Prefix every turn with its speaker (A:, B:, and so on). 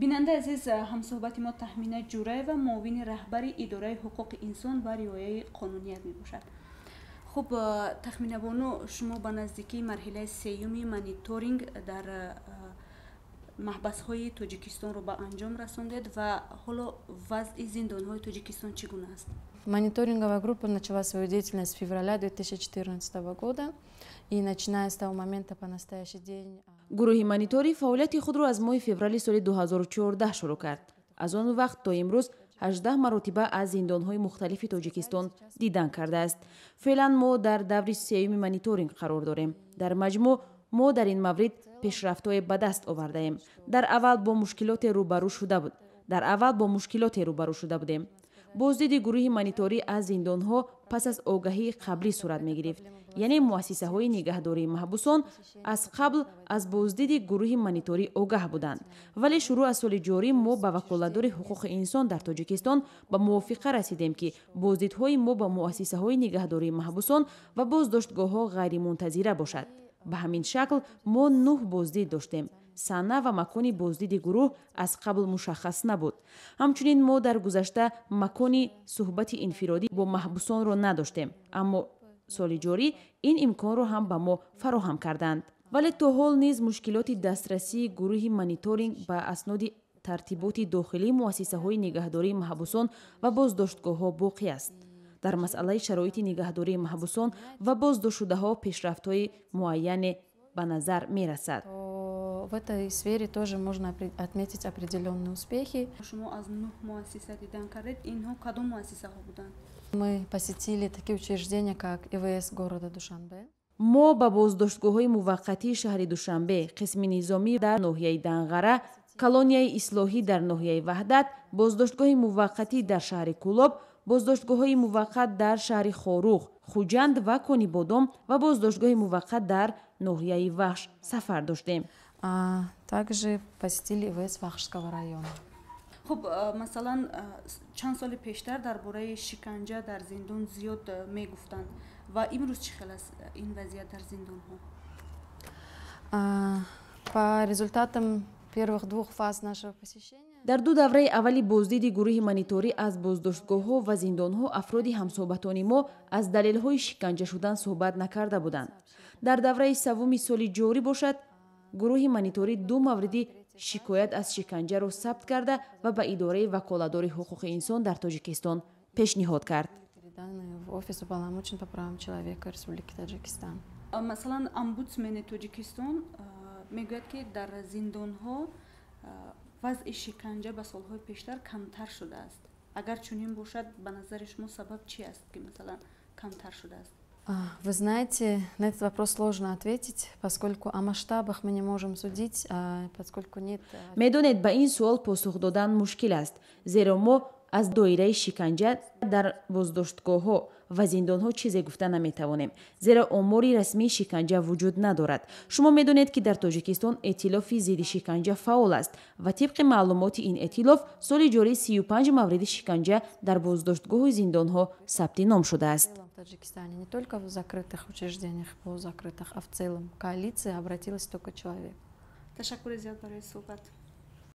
A: бинанда азиз, ҳамсоҳбати мо Таҳмина Ҷураева, муовини раҳбари идораи ҳуқуқи инсон ва риояи қонуният мебошад. хуб, Тахмина бону, шумо ба наздикии марҳилаи сеюми мониторинг дар маҳбасҳои Тоҷикистонро ба анҷом расондед ва ҳоло вазъи зиндонҳои Тоҷикистон чӣ гуна аст?
B: Мониторинговая группа начала свою деятельность с февраля 2014 года, и начиная с того момента по настоящий день...
C: гурӯҳи мониторӣ фаъолияти худро аз моҳи феврали соли 2014 шурӯъ кард. аз он вақт то имрӯз 18 маротиба аз зиндонҳои мухталифи Тоҷикистон дидан кардааст. феълан мо дар даври сеюми мониторинг қарор дорем. дар маҷмӯъ мо дар ин маврид пешрафтҳое ба даст овардаем. дар аввал бо мушкилоте рӯбарӯ шуда будем. боздиди гурӯҳи мониторӣ аз зиндонҳо пас аз огаҳии қаблӣ сурат мегирифт. яъне муассисаҳои нигаҳдории маҳбусон аз қабл аз боздиди гурӯҳи мониторӣ огаҳ буданд. вале шурӯъ аз соли ҷорӣ мо ба ваколатдори ҳуқуқи инсон дар Тоҷикистон ба мувофиқа расидем, ки боздидҳои мо ба муассисаҳои нигаҳдории маҳбусон ва боздоштгоҳҳо ғайримунтазира бошад. ба ҳамин шакл мо 9 боздид доштем. сана ва макони боздиди гурӯҳ аз қабл мушаххас набуд. ҳамчунин мо дар гузашта макони суҳбати инфиродӣ бо маҳбусонро надоштем, аммо соли ҷорӣ ин имконро ҳам ба мо фароҳам карданд. вале то ҳол низ мушкилоти дастрасии гурӯҳи мониторинг ба асноди тартиботи дохилии муассисаҳои нигаҳдории маҳбусон ва боздоштгоҳҳо боқӣ аст. дар масъалаи шароити нигаҳдории маҳбусон ва боздоштшудаҳо пешрафтҳои муайяне ба назар мерасад.
B: В этой сфере тоже можно отметить определенные успехи.
A: Шумо аз 9 муассиса дидан кардед, инҳо кадом муассисаҳо буданд?
B: Мы посетили такие учреждения, как ИВС города Душанбе.
C: мо ба боздоштгоҳҳои муваққатии шаҳри Душанбе, қисми низомӣ дар ноҳияи Данғара, колонияи ислоҳӣ дар ноҳияи Ваҳдат, боздоштгоҳи муваққатӣ дар шаҳри Кӯлоб, боздоштгоҳҳои муваққат дар шаҳри Хорух, Хуҷанд ва Конибодом ва боздоштгоҳи муваққат дар ноҳияи Вахш сафар доштем.
B: Также посетили ИВС Вахшского района.
A: хуб, масалан, чанд соли пештар дар бораи шиканҷа дар зиндон зиёд мегуфтанд ва имрӯз чӣ хел аст ин вазъият дар зиндонҳо?
B: По результатам первых 2 фаз нашего посещения...
C: дар 2 давраи аввали боздиди гурӯҳи мониторӣ аз боздоштгоҳҳо ва зиндонҳо афроди ҳамсоҳбатони мо аз далелҳои шиканҷа шудан суҳбат накарда буданд. дар давраи саввуми соли ҷорӣ бошад, гурӯҳи мониторӣ 2 мавриди шикоят аз шиканҷаро сабт карда ва ба идораи ваколатдори ҳуқуқи инсон дар Тоҷикистон пешниҳод кард.
A: масалан, омбудсмени Тоҷикистон мегӯяд, ки дар зиндонҳо вазъи шиканҷа ба солҳои пештар камтар шудааст. агар чунин бошад, ба назари шумо сабаб чӣ аст, ки масалан камтар шудааст?
B: Вы знаете, на этот вопрос сложно ответить, поскольку о масштабах мы не можем судить, поскольку нет...
C: медонед, ба ин суол посух додан мушкил аст, зеро мо аз доираи шиканҷа дар боздоштгоҳҳо ва зиндонҳо чизе гуфта наметавонем, зеро омори расмии шиканҷа вуҷуд надорад. шумо медонед, ки дар Тоҷикистон эътилофи зидди шиканҷа фаъол аст ва тибқи маълумоти ин эътилоф соли ҷорӣ 35 мавриди шиканҷа дар боздоштгоҳу зиндонҳо сабти ном шудааст.
B: В Таджикистане не только в закрытых учреждениях, полузакрытых, а в целом коалиция обратилась только человек.
A: Ташаккури зиёд барои суҳбат.